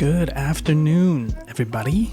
Good afternoon, everybody.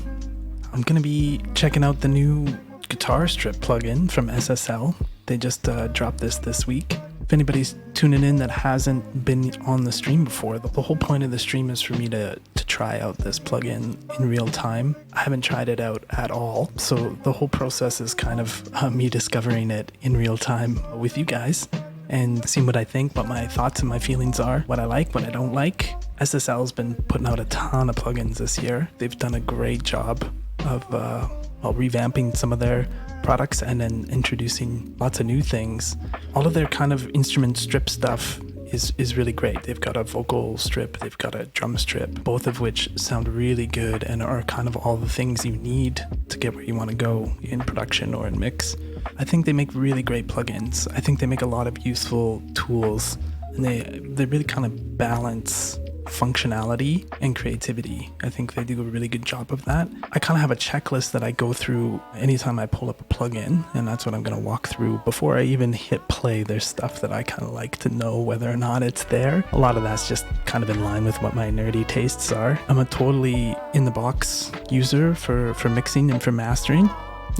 I'm going to be checking out the new Guitarstrip plugin from SSL. They just dropped this week. If anybody's tuning in that hasn't been on the stream before, the whole point of the stream is for me to try out this plugin in real time. I haven't tried it out at all, so the whole process is kind of me discovering it in real time with you guys and seeing what I think, what my thoughts and my feelings are, what I like, what I don't like. SSL's been putting out a ton of plugins this year. They've done a great job of revamping some of their products and then introducing lots of new things. All of their kind of instrument strip stuff is really great. They've got a vocal strip, they've got a drum strip, both of which sound really good and are kind of all the things you need to get where you want to go in production or in mix. I think they make really great plugins. I think they make a lot of useful tools, and they really kind of balance functionality and creativity. I think they do a really good job of that. I kind of have a checklist that I go through anytime I pull up a plugin, and that's what I'm going to walk through before I even hit play. There's stuff that I kind of like to know whether or not it's there. A lot of that's just kind of in line with what my nerdy tastes are. I'm a totally in-the-box user for mixing and for mastering.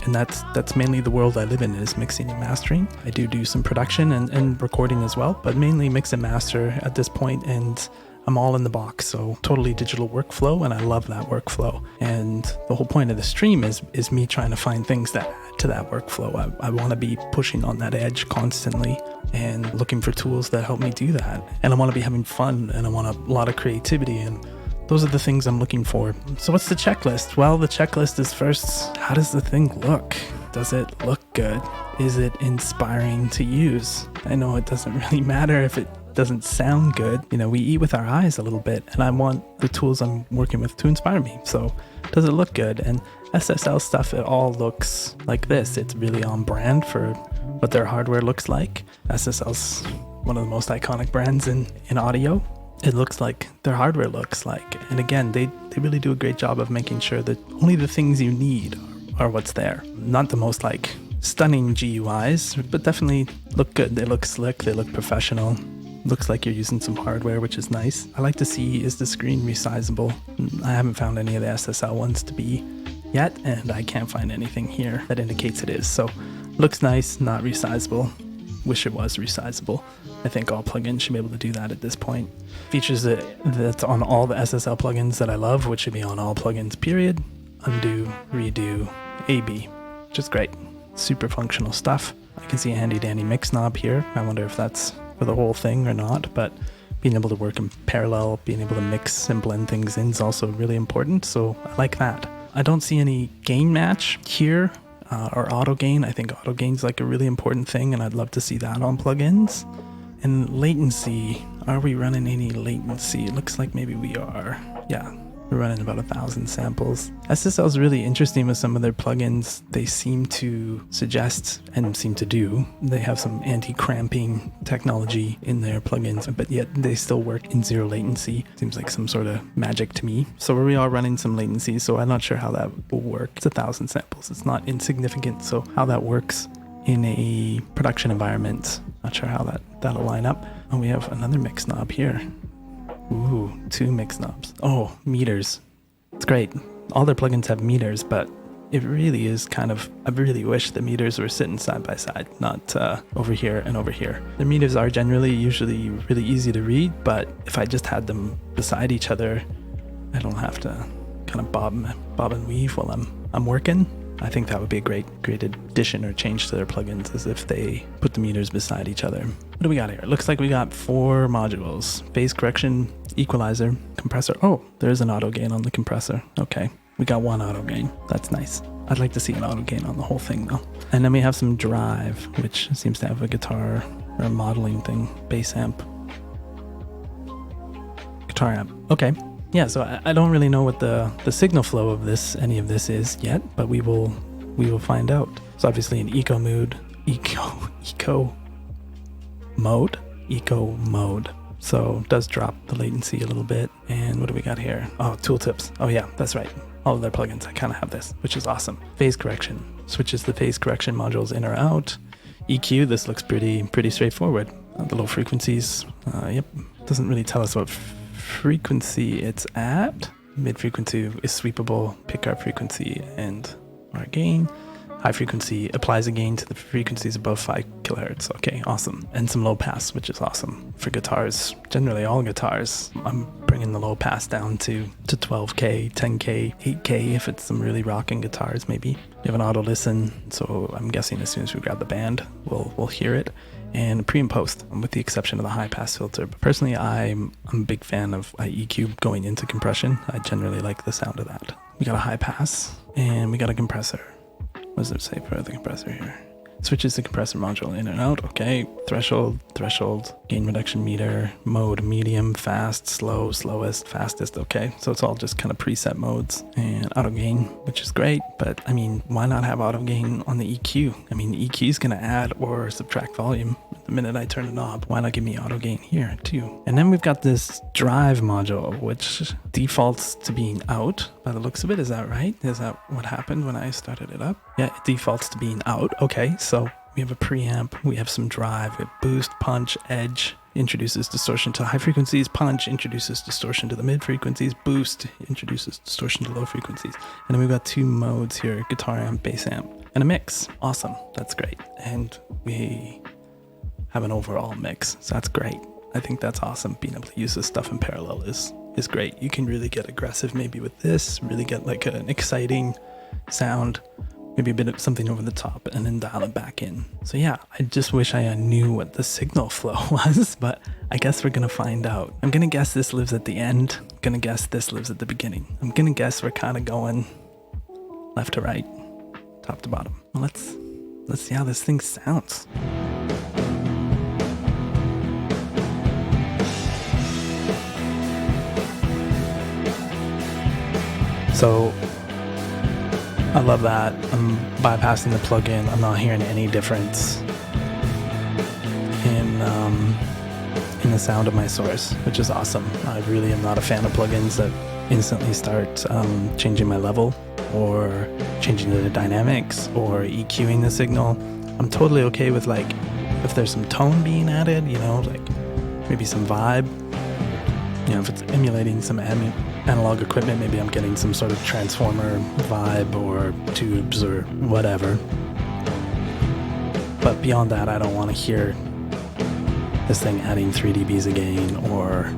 And that's mainly the world I live in, is mixing and mastering. I do some production and recording as well, but mainly mix and master at this point, and I'm all in the box, so totally digital workflow, and I love that workflow. And the whole point of the stream is me trying to find things that add to that workflow. I want to be pushing on that edge constantly and looking for tools that help me do that. And I want to be having fun, and I want a lot of creativity, and those are the things I'm looking for. So what's the checklist? Well, the checklist is first, how does the thing look? Does it look good? Is it inspiring to use? I know it doesn't really matter if it doesn't sound good. You know, we eat with our eyes a little bit, and I want the tools I'm working with to inspire me. So does it look good? And SSL stuff, it all looks like this. It's really on brand for what their hardware looks like. SSL's one of the most iconic brands in audio. It looks like their hardware looks like. And again, they really do a great job of making sure that only the things you need are what's there. Not the most like stunning GUIs, but definitely look good. They look slick, they look professional. Looks like you're using some hardware, which is nice. I like to see, is the screen resizable? I haven't found any of the SSL ones to be yet, and I can't find anything here that indicates it is. So looks nice, not resizable. Wish it was resizable. I think all plugins should be able to do that at this point. Features that's on all the SSL plugins that I love, which should be on all plugins, period. Undo, redo, AB, which is great. Super functional stuff. I can see a handy dandy mix knob here. I wonder if that's for the whole thing or not, but being able to work in parallel, being able to mix and blend things in is also really important, so I like that. I don't see any gain match here. Or auto gain. I think auto gain is like a really important thing, and I'd love to see that on plugins. And latency, are we running any latency? It looks like maybe we are. Yeah, we're running about 1,000 samples. SSL is really interesting with some of their plugins. They seem to suggest and seem to do. They have some anti-cramping technology in their plugins, but yet they still work in zero latency. Seems like some sort of magic to me. So we are running some latency, so I'm not sure how that will work. It's 1,000 samples. It's not insignificant, so how that works in a production environment, not sure how that'll line up. And we have another mix knob here. Ooh, 2 mix knobs. Oh, meters. It's great. All their plugins have meters, but it really is kind of, I really wish the meters were sitting side by side, not over here and over here. The meters are usually really easy to read, but if I just had them beside each other, I don't have to kind of bob and weave while I'm working. I think that would be a great addition or change to their plugins, as if they put the meters beside each other. What do we got here? It looks like we got 4 modules. Phase correction, equalizer, compressor. Oh, there is an auto gain on the compressor. Okay, we got 1 auto gain. That's nice. I'd like to see an auto gain on the whole thing though. And then we have some drive, which seems to have a guitar or a modeling thing. Bass amp. Guitar amp. Okay. Yeah, so I don't really know what the signal flow of any of this is yet, but we will find out. So obviously an eco mode. So it does drop the latency a little bit. And what do we got here? Oh, tooltips. Oh yeah, that's right. All of their plugins, I kind of have this, which is awesome. Phase correction. Switches the phase correction modules in or out. EQ, this looks pretty straightforward. The low frequencies, yep. Doesn't really tell us what frequency it's at. Mid frequency is sweepable, pick our frequency and our gain. High frequency applies a gain to the frequencies above 5 kilohertz. Okay, awesome. And some low pass, which is awesome. For guitars, generally all guitars, I'm bringing the low pass down to 12K, 10K, 8K if it's some really rocking guitars maybe. We have an auto listen, so I'm guessing as soon as we grab the band, we'll hear it. And pre and post, with the exception of the high pass filter. But personally, I'm a big fan of EQ going into compression. I generally like the sound of that. We got a high pass and we got a compressor. What does it say for the compressor here? Switches the compressor module in and out. Okay. Threshold, gain reduction meter, mode, medium, fast, slow, slowest, fastest. Okay. So it's all just kind of preset modes and auto gain, which is great. But I mean, why not have auto gain on the EQ? I mean, the EQ is going to add or subtract volume the minute I turn the knob. Why not give me auto gain here too? And then we've got this drive module, which defaults to being out by the looks of it. Is that right? Is that what happened when I started it up? Yeah, it defaults to being out. Okay, so we have a preamp, we have some drive, we have boost, punch, edge, introduces distortion to high frequencies, punch introduces distortion to the mid frequencies, boost introduces distortion to low frequencies. And then we've got 2 modes here, guitar amp, bass amp, and a mix. Awesome, that's great. And we have an overall mix, so that's great. I think that's awesome. Being able to use this stuff in parallel is great. You can really get aggressive maybe with this, really get like an exciting sound, maybe a bit of something over the top, and then dial it back in. So yeah, I just wish I knew what the signal flow was, but I guess we're gonna find out. I'm gonna guess this lives at the end. I'm gonna guess this lives at the beginning. I'm gonna guess we're kind of going left to right, top to bottom. Well, let's see how this thing sounds. So I love that. I'm bypassing the plugin. I'm not hearing any difference in the sound of my source, which is awesome. I really am not a fan of plugins that instantly start changing my level or changing the dynamics or EQing the signal. I'm totally okay with like if there's some tone being added, you know, like maybe some vibe. You know, if it's emulating some analog equipment, maybe I'm getting some sort of transformer vibe or tubes or whatever. But beyond that, I don't want to hear this thing adding 3 dBs a gain or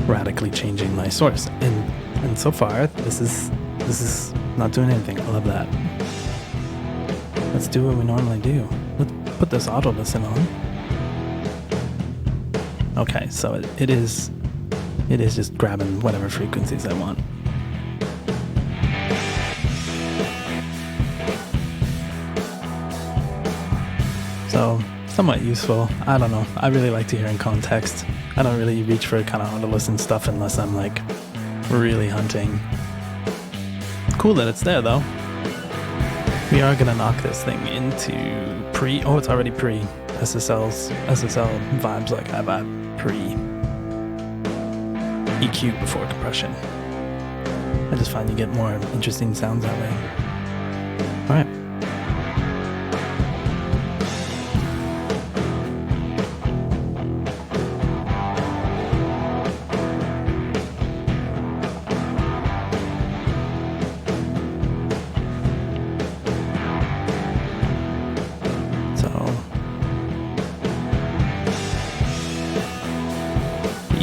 radically changing my source. And so far, this is not doing anything. I love that. Let's do what we normally do. Let's put this auto listen on. Okay, so it is just grabbing whatever frequencies I want. So, somewhat useful. I don't know. I really like to hear in context. I don't really reach for kind of auto listen stuff unless I'm like really hunting. Cool that it's there though. We are gonna knock this thing into pre. Oh, it's already pre. SSL vibes like I vibe pre. EQ before compression. I just find you get more interesting sounds that way. Alright.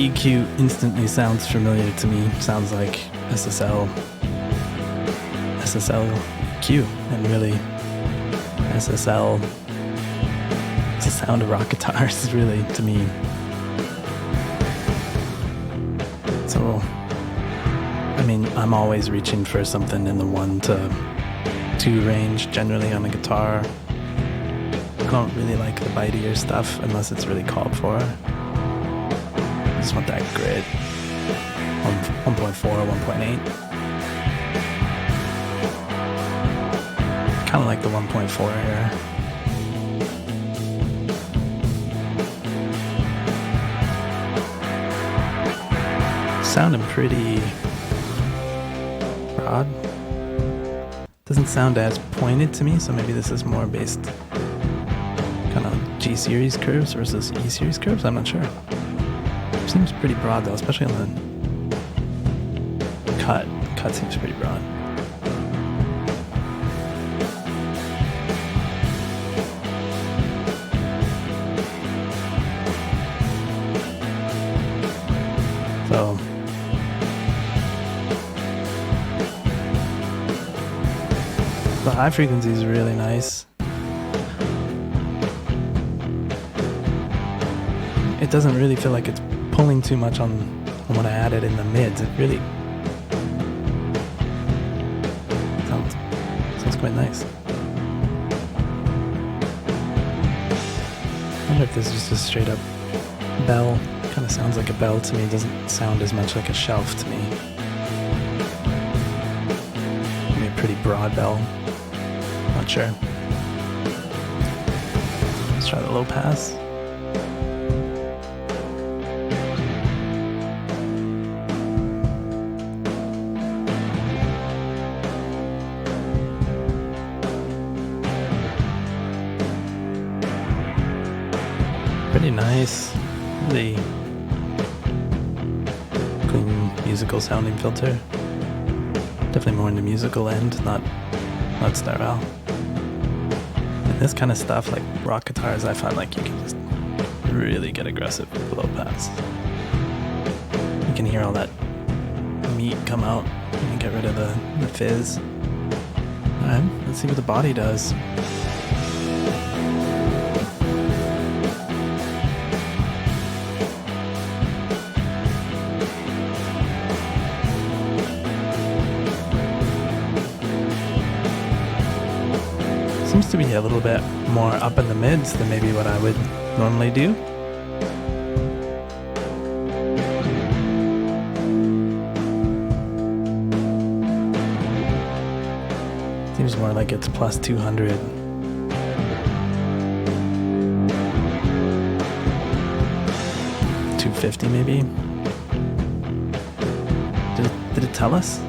EQ instantly sounds familiar to me. Sounds like SSL EQ, and really SSL, it's the sound of rock guitars really to me. So I mean, I'm always reaching for something in the 1 to 2 range generally on a guitar. I don't really like the bitier stuff unless it's really called for. I just want that grid. 1.4 or 1.8. Kind of like the 1.4 here. Sounding pretty broad. Doesn't sound as pointed to me, so maybe this is more based kind of G series curves versus E series curves. I'm not sure. Seems pretty broad though, especially on the cut. cut seems pretty broad. So the high frequency is really nice. It doesn't really feel like it's pulling too much on when I added in the mids. It really sounds quite nice. I wonder if this is just a straight up bell. Kind of sounds like a bell to me. It doesn't sound as much like a shelf to me. Maybe a pretty broad bell. Not sure. Let's try the low pass. Pretty nice. Really clean musical sounding filter. Definitely more in the musical end, not sterile. And this kind of stuff, like rock guitars, I find like you can just really get aggressive with low pass. You can hear all that meat come out and get rid of the fizz. Alright, let's see what the body does. Seems to be a little bit more up in the mids than maybe what I would normally do. Seems more like it's plus 200. 250 maybe? Did it tell us?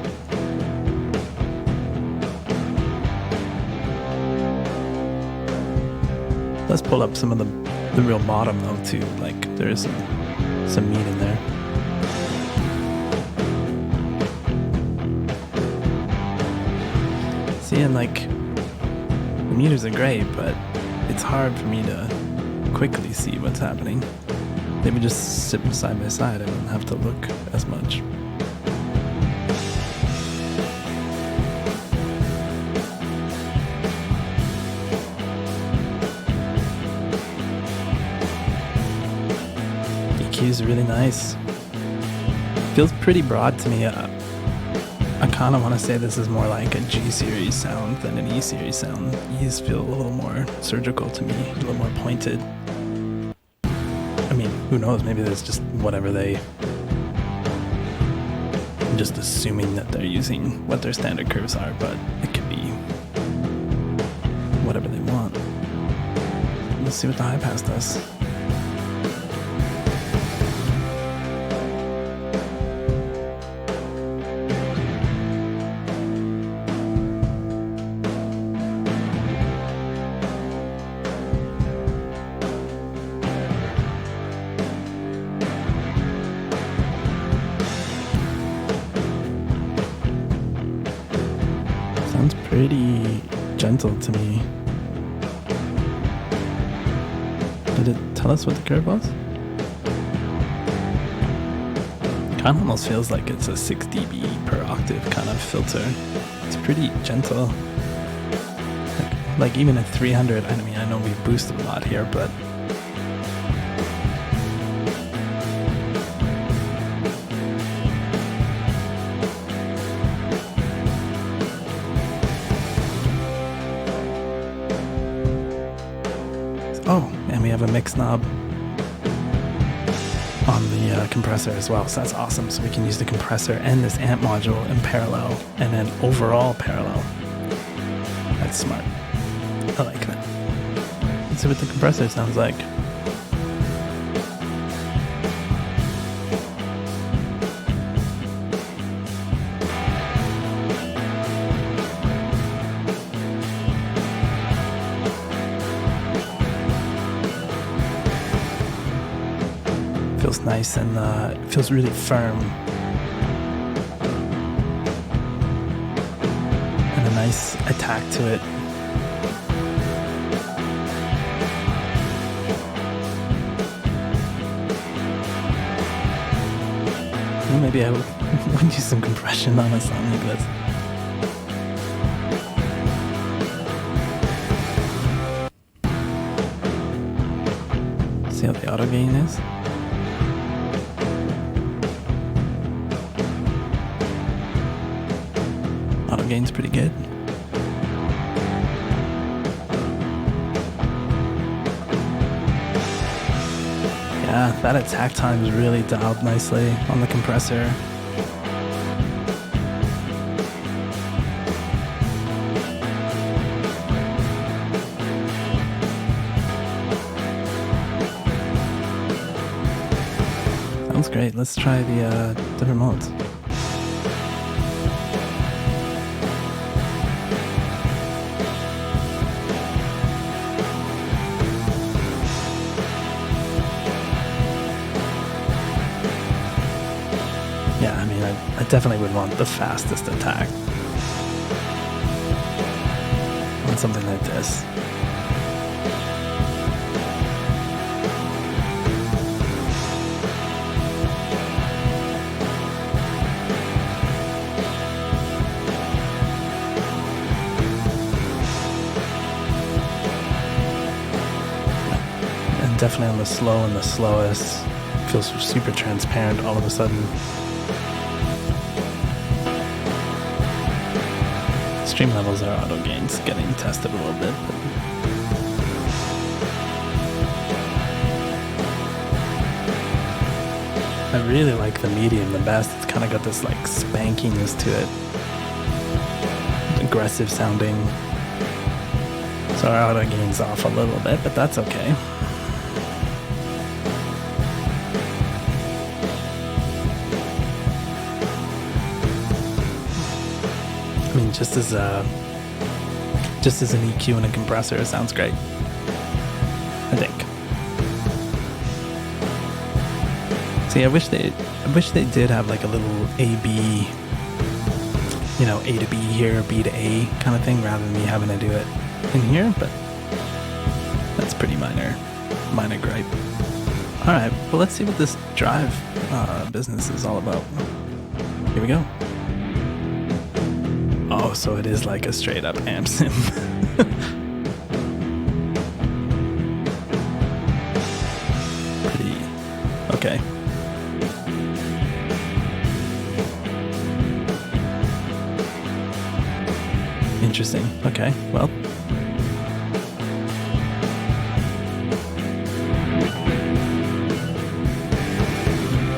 Let's pull up some of the real bottom though too, like there is some meat in there. See, and like the meters are great, but it's hard for me to quickly see what's happening. Maybe just sit side by side, I don't have to look as much. Is really nice. Feels pretty broad to me. I kind of want to say this is more like a G series sound than an E series sound. E's feel a little more surgical to me, a little more pointed. I mean, who knows? Maybe there's just whatever I'm just assuming that they're using what their standard curves are, but it could be whatever they want. Let's see what the high pass does. Sounds pretty gentle to me. Did it tell us what the curve was? Kind of almost feels like it's a 6 dB per octave kind of filter. It's pretty gentle. Like even at 300, I mean, I know we've boosted a lot here, but oh, and we have a mix knob on the compressor as well, so that's awesome. So we can use the compressor and this amp module in parallel, and then overall parallel. That's smart. I like that. Let's see what the compressor sounds like. Feels nice and it feels really firm. nice attack to it. Well, maybe I would use some compression on a song like this. See how the auto gain is? Auto gain's pretty good. Yeah, that attack time is really dialed nicely on the compressor. Sounds great. Let's try the different modes. Yeah, I mean, I definitely would want the fastest attack on something like this. And definitely on the slow and the slowest, feels super transparent all of a sudden. Stream levels are auto gains getting tested a little bit, but I really like the medium the best. It's kind of got this like spankiness to it, aggressive sounding. So our auto gain's off a little bit, but that's okay. I mean, just as an EQ and a compressor, it sounds great, I think. See, I wish they did have like a little A-B, you know, A to B here, B to A kind of thing, rather than me having to do it in here, but that's pretty minor gripe. All right, well, let's see what this drive business is all about. Here we go. Oh, so it is like a straight up amp sim. Pretty okay. Interesting. Okay, well.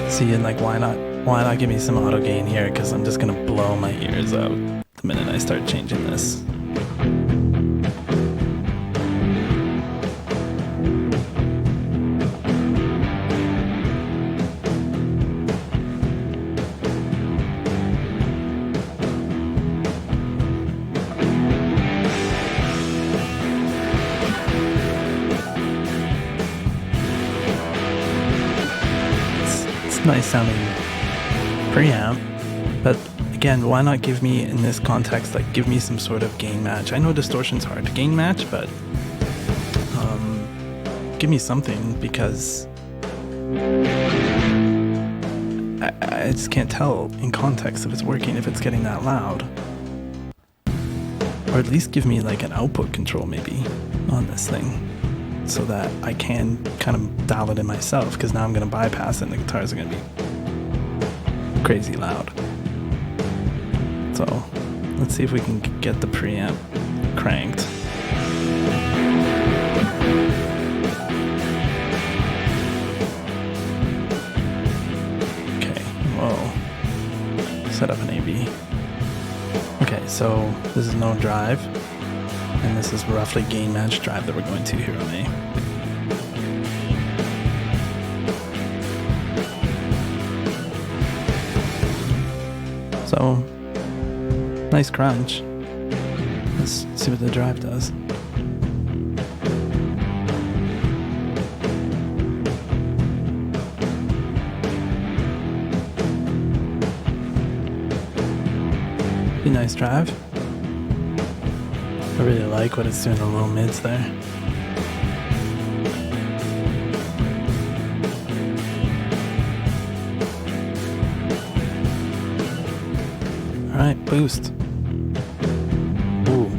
See, and like, why not give me some auto gain here? Because I'm just gonna blow my ears out the minute I start changing this. It's nice sounding preamp, but again, why not give me, in this context, like give me some sort of gain match? I know distortion's hard to gain match, but give me something, because I just can't tell in context if it's working, if it's getting that loud. Or at least give me like an output control maybe on this thing, so that I can kind of dial it in myself, because now I'm going to bypass it and the guitars are going to be crazy loud. So let's see if we can get the preamp cranked. Okay, whoa. Set up an AV. Okay, so this is no drive, and this is roughly gain match drive that we're going to here on A. So, nice crunch. Let's see what the drive does. Pretty nice drive. I really like what it's doing in the low mids there. Alright, boost. Ooh.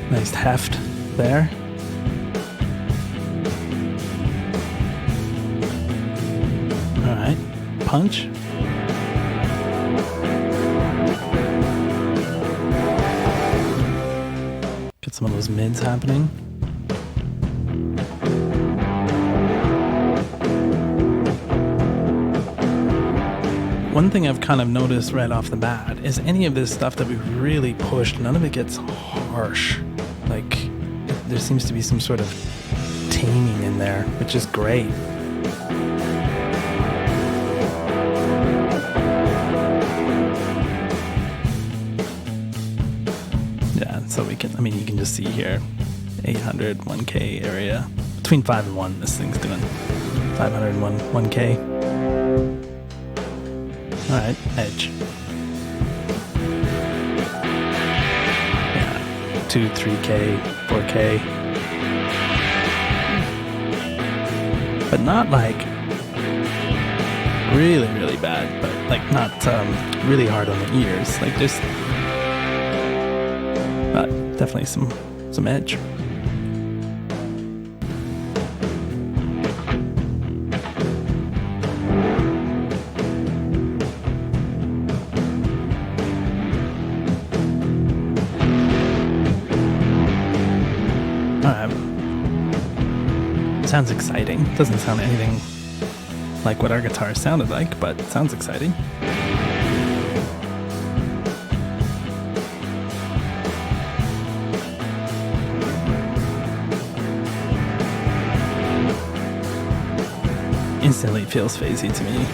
Nice heft there. All right, punch. Get some of those mids happening. One thing I've kind of noticed right off the bat is any of this stuff that we've really pushed, none of it gets harsh. Like, there seems to be some sort of taming in there, which is great. Yeah, so we can, I mean, you can just see here, 800, 1K area. Between 5 and 1, this thing's doing 500 and 1K. Alright, edge. Yeah, 2, 3K, 4K. But not like really, really bad, but like not really hard on the ears. Like just, but definitely some edge. Sounds exciting. Doesn't sound anything like what our guitar sounded like, but it sounds exciting. Instantly feels phasey to me.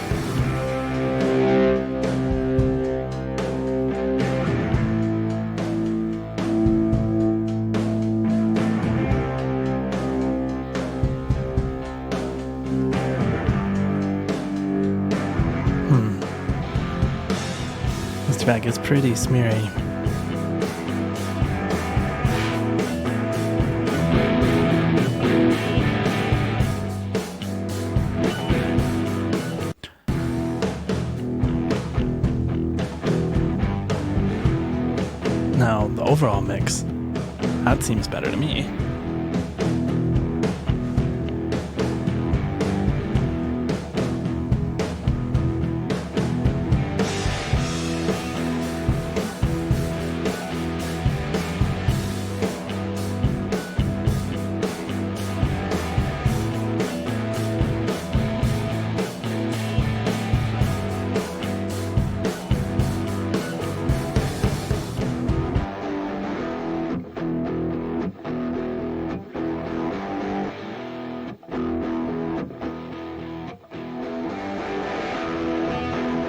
Back is pretty smeary. Now, the overall mix, that seems better to me.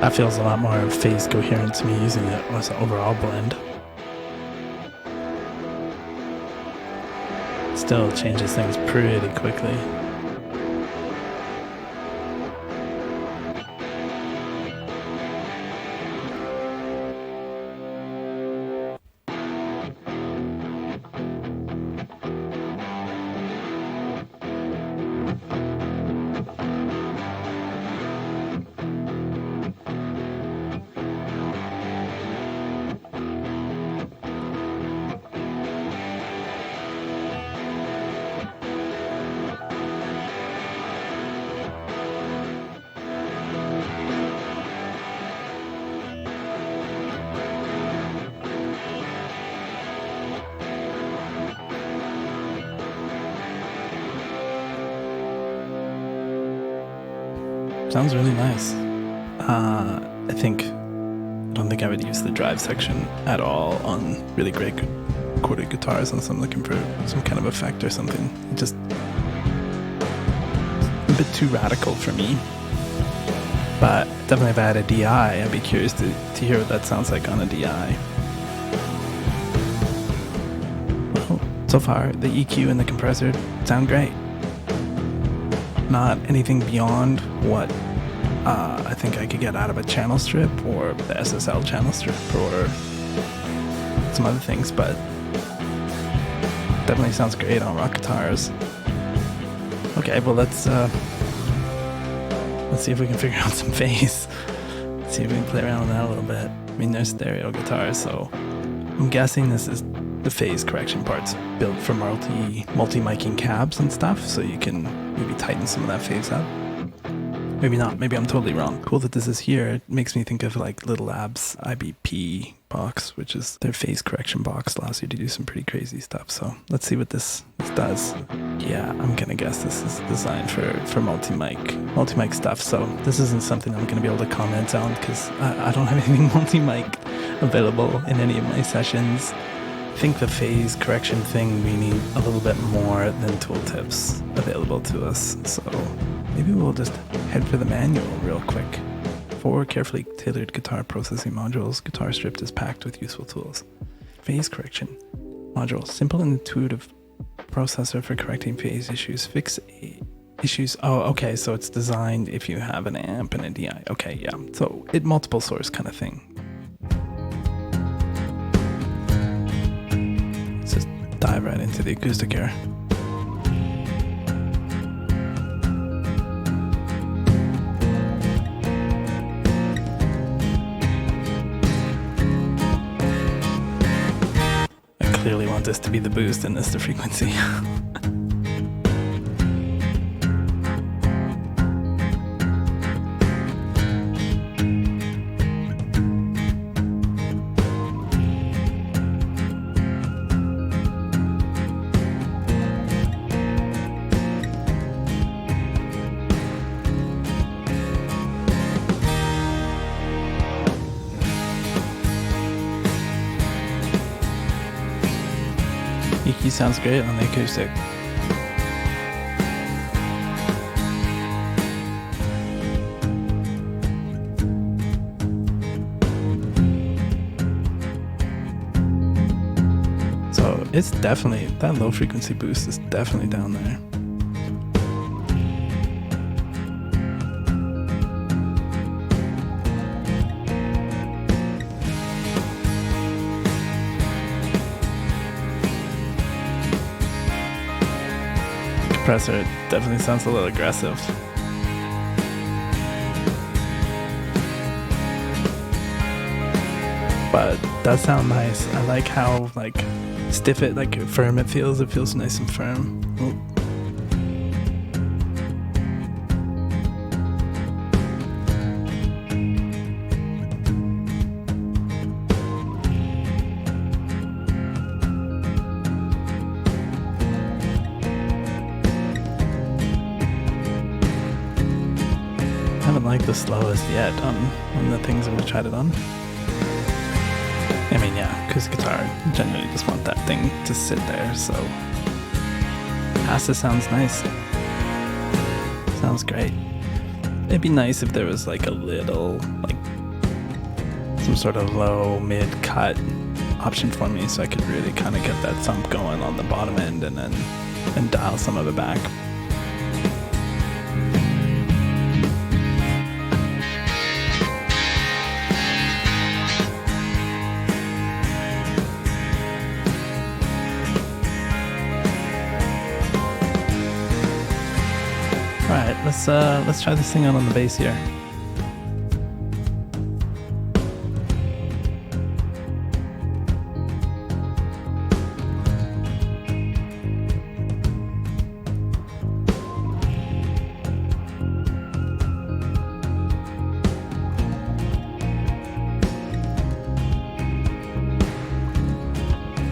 That feels a lot more phase coherent to me using it as an overall blend. Still changes things pretty quickly. Sounds really nice. I don't think I would use the drive section at all on really great corded guitars unless I'm looking for some kind of effect or something. Just a bit too radical for me. But definitely if I had a DI, I'd be curious to hear what that sounds like on a DI. So far, the EQ and the compressor sound great. Not anything beyond what I think I could get out of a channel strip or the SSL channel strip or some other things, but definitely sounds great on rock guitars. Okay, well let's see if we can figure out some phase. Let's see if we can play around with that a little bit. I mean, there's stereo guitars, so I'm guessing this is the phase correction parts built for multi-miking cabs and stuff, so you can maybe tighten some of that phase up. Maybe not, maybe I'm totally wrong. Cool that this is here. It makes me think of like Little Labs IBP box, which is their phase correction box, allows you to do some pretty crazy stuff. So let's see what this does. Yeah, I'm gonna guess this is designed for multi-mic stuff. So this isn't something I'm gonna be able to comment on because I don't have anything multi-mic available in any of my sessions. I think the phase correction thing, we need a little bit more than tooltips available to us. So maybe we'll just head for the manual real quick. 4 carefully tailored guitar processing modules. Guitarstrip is packed with useful tools. Phase correction module. Simple and intuitive processor for correcting phase issues. Fix issues. Oh, okay. So it's designed if you have an amp and a DI. Okay, yeah. So it multiple source kind of thing. Let's just dive right into the acoustic here. Clearly want this to be the boost and this the frequency. EQ sounds great on the acoustic. So it's definitely, that low frequency boost is definitely down there. Compressor definitely sounds a little aggressive. But does sound nice. I like how like stiff it, like firm it feels. It feels nice and firm. Ooh. I haven't liked the slowest yet on the things I've tried it on. I mean, yeah, acoustic guitar, generally just want that thing to sit there, so Harshness sounds nice. Sounds great. It'd be nice if there was like a little, like, some sort of low, mid-cut option for me so I could really kind of get that thump going on the bottom end and dial some of it back. Alright, let's try this thing out on the bass here.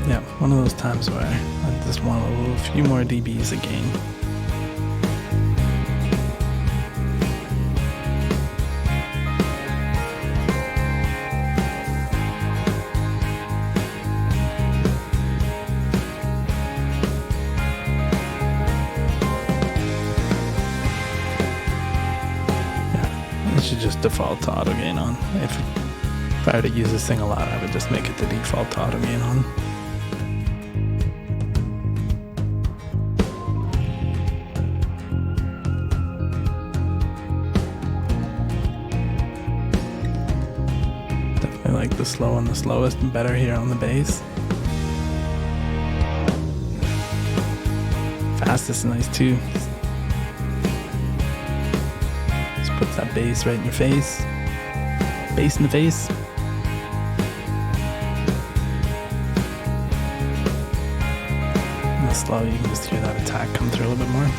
Yeah, one of those times where I just want a few more dBs again. It should just default to auto gain on. If I were to use this thing a lot, I would just make it the default to auto gain on. I like the slow on the slowest and better here on the bass. Fastest is nice too. Just puts that bass right in your face. Bass in the face. And the slow, you can just hear that attack come through a little bit more.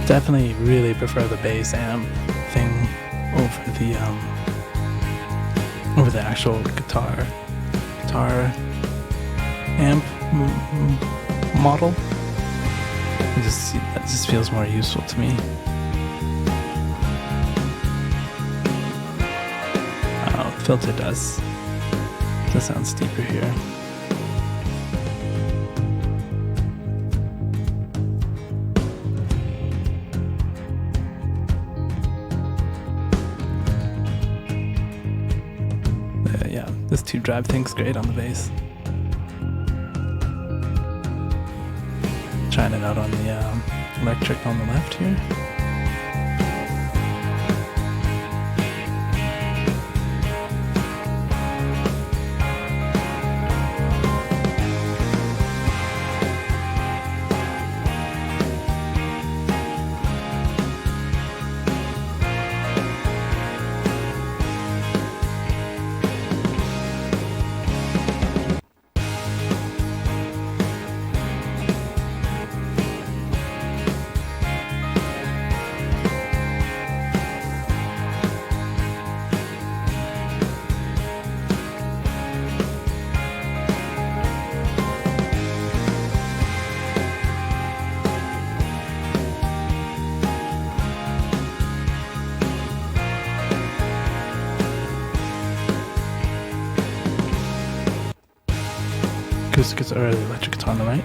Definitely really prefer the bass amp thing over the actual guitar amp model. That just feels more useful to me. Oh, the filter does sound steeper here. This tube drive thing's great on the bass. Trying it out on the electric on the left here. Acoustic guitar or the electric guitar on the right.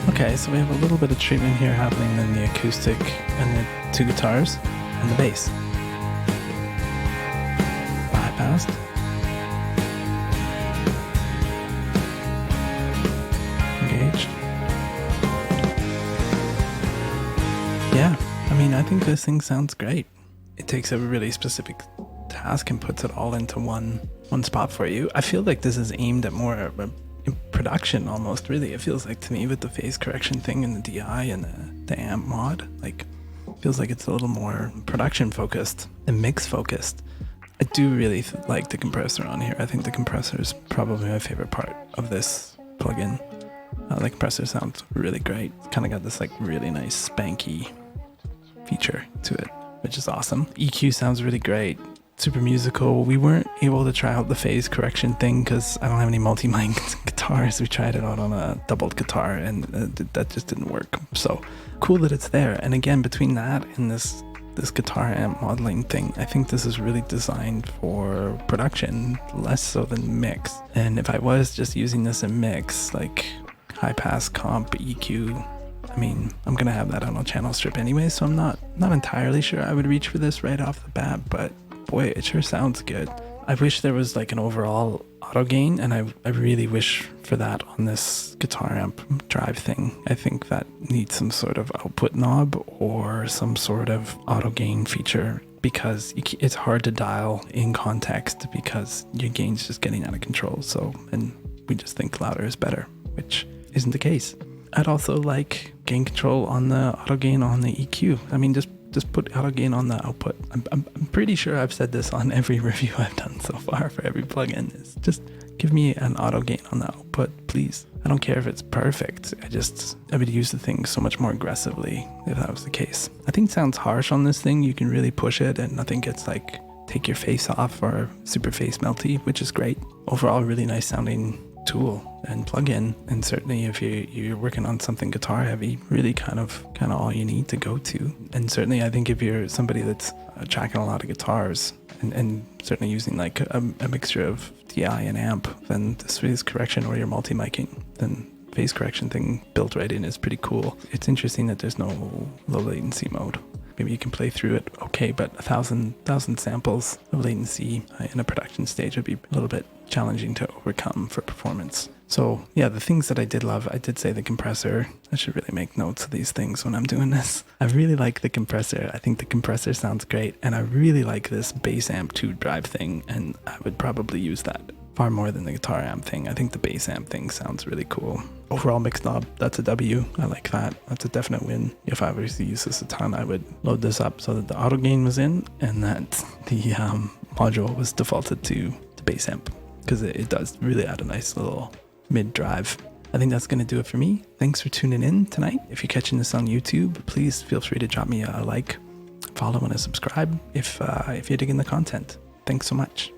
Okay, so we have a little bit of treatment here happening in the acoustic and the two guitars and the bass. Bypassed. Engaged. Yeah, I mean, I think this thing sounds great. It takes a really specific task and puts it all into one spot for you. I feel like this is aimed at more in production almost, really. It feels like to me with the phase correction thing and the DI and the amp mod, like feels like it's a little more production focused and mix focused. I do really like the compressor on here. I think the compressor is probably my favorite part of this plugin. The compressor sounds really great. It's kind of got this like really nice spanky feature to it, which is awesome. EQ sounds really great. Super musical. We weren't able to try out the phase correction thing because I don't have any multi-mic guitars. We tried it out on a doubled guitar and that just didn't work. So cool that it's there. And again, between that and this guitar amp modeling thing, I think this is really designed for production, less so than mix. And if I was just using this in mix, like high pass comp, EQ, I mean, I'm gonna have that on a channel strip anyway, so I'm not entirely sure I would reach for this right off the bat, but boy, it sure sounds good. I wish there was like an overall auto gain, and I really wish for that on this guitar amp drive thing. I think that needs some sort of output knob or some sort of auto gain feature, because it's hard to dial in context because your gain's just getting out of control. So, and we just think louder is better, which isn't the case. I'd also like gain control on the auto gain on the EQ. I mean, just put auto gain on the output. I'm pretty sure I've said this on every review I've done so far for every plugin. Is just give me an auto gain on the output, please. I don't care if it's perfect. I would use the thing so much more aggressively if that was the case. I think it sounds harsh on this thing. You can really push it and nothing gets like take your face off or super face melty, which is great. Overall, really nice sounding tool and plugin, and certainly if you're working on something guitar heavy, really kind of all you need to go to. And certainly I think if you're somebody that's tracking a lot of guitars and certainly using like a mixture of DI and amp, then this phase correction or your multi-miking, then phase correction thing built right in is pretty cool. It's interesting that there's no low latency mode. Maybe you can play through it okay, but 1,000 samples of latency in a production stage would be a little bit challenging to overcome for performance. So yeah, the things that I did love, I did say the compressor. I should really make notes of these things when I'm doing this. I really like the compressor. I think the compressor sounds great, and I really like this bass amp 2 drive thing, and I would probably use that far more than the guitar amp thing. I think the bass amp thing sounds really cool. Overall mix knob, that's a W. I like that. That's a definite win. If I were to use this a ton, I would load this up so that the auto gain was in and that the module was defaulted to the bass amp, because it does really add a nice little mid drive. I think that's going to do it for me. Thanks for tuning in tonight. If you're catching this on YouTube, please feel free to drop me a like, follow, and a subscribe if you're digging the content. Thanks so much.